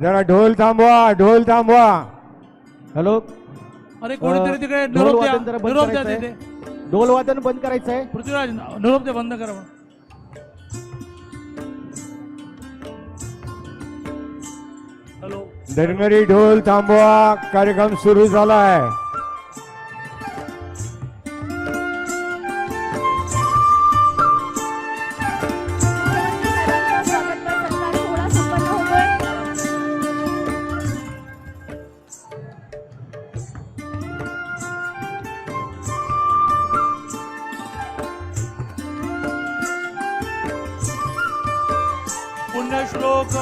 जरा ढोल थांबवा, ढोल थांबवा. हॅलो. अरे कोणीतरी तिकडे ढोल निरोप द्या, वादन जरा बंद निरोप द्या करायचं तिथे. आहे. ढोल वादन बंद करायचं आहे. पृथ्वीराज निरोप द्या, बंद करा. हॅलो. धनगरी ढोल थांबवा, कार्यक्रम सुरू झाला आहे. पुण्यश्लोक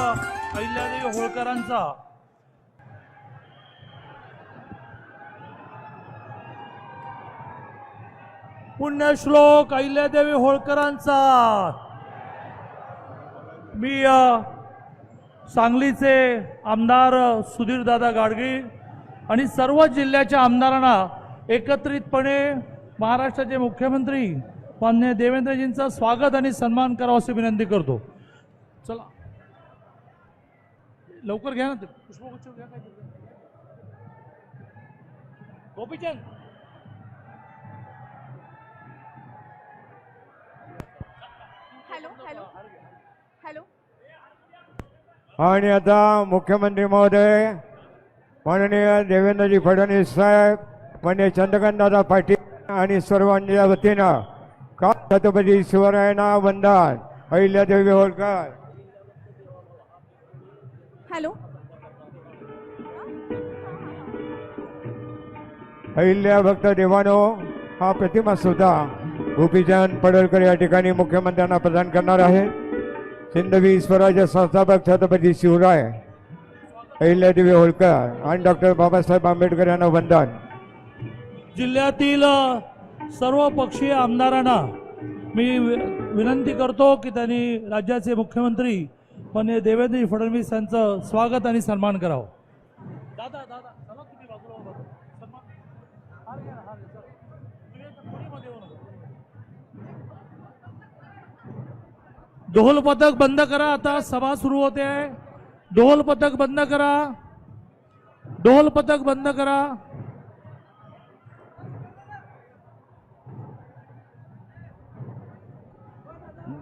अहिल्यादेवी होळकरांचा पुण्यश्लोक अहिल्यादेवी होळकरांचा. मी सांगलीचे आमदार सुधीरदादा गाडगे आणि सर्व जिल्ह्याच्या आमदारांना एकत्रितपणे महाराष्ट्राचे मुख्यमंत्री माननीय देवेंद्रजींचं स्वागत आणि सन्मान करावा अशी विनंती करतो. चला लवकर घ्या ना, ते पुष्पगुच्छ घ्या. काय गोपीचंद हॅलो हॅलो हॅलो. आणि आता मुख्यमंत्री महोदय माननीय देवेंद्रजी फडणवीस साहेब, माननीय चंद्रकांतदादा पाटील आणि सर्वांच्या वतीनं का छत्रपती शिवरायांना वंदन. अहिल्यादेवी होळकर. हॅलो. अहिल्या भक्त देवानो हा प्रतिमा सुद्धा गोपीचंद पडळकर या ठिकाणी मुख्यमंत्र्यांना प्रदान करणार आहे. सिंधवी स्वराज्य संस्थापक छत्रपती शिवराय अहिल्यादेवी होळकर आणि डॉक्टर बाबासाहेब आंबेडकर यांना वंदन. जिल्ह्यातील सर्व पक्षीय आमदारांना मी विनंती करतो की त्यांनी राज्याचे मुख्यमंत्री माननीय देवेंद्र फडणवीस यांचं स्वागत आणि सन्मान करावं. दादा दादा चला तुम्ही बाजूला उभा राहा. सन्मान. हार घ्या, हार घ्या. चला. तुम्ही आता कोणीमध्ये येऊ नका. ढोल पथक बंद करा, आता सभा सुरू होते आहे. ढोल पथक बंद करा, ढोल पथक बंद करा.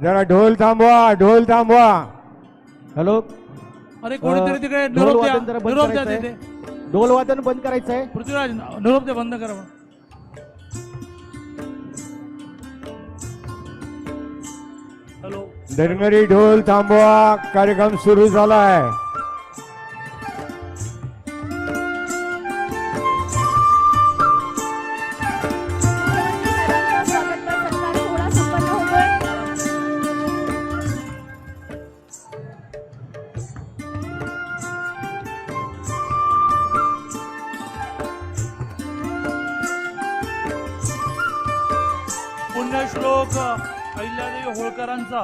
जरा ढोल थांबवा, ढोल थांबवा. हॅलो. अरे कोणीतरी तिकडे ढोल निरोप द्या, वादन जरा बंद निरोप द्या करायचं तिथे. आहे. ढोल वादन बंद करायचं आहे. पृथ्वीराज निरोप द्या, बंद करा. हॅलो. धनगरी ढोल थांबवा, कार्यक्रम सुरू झाला आहे. पुण्यश्लोक अहिल्यादेवी होळकरांचा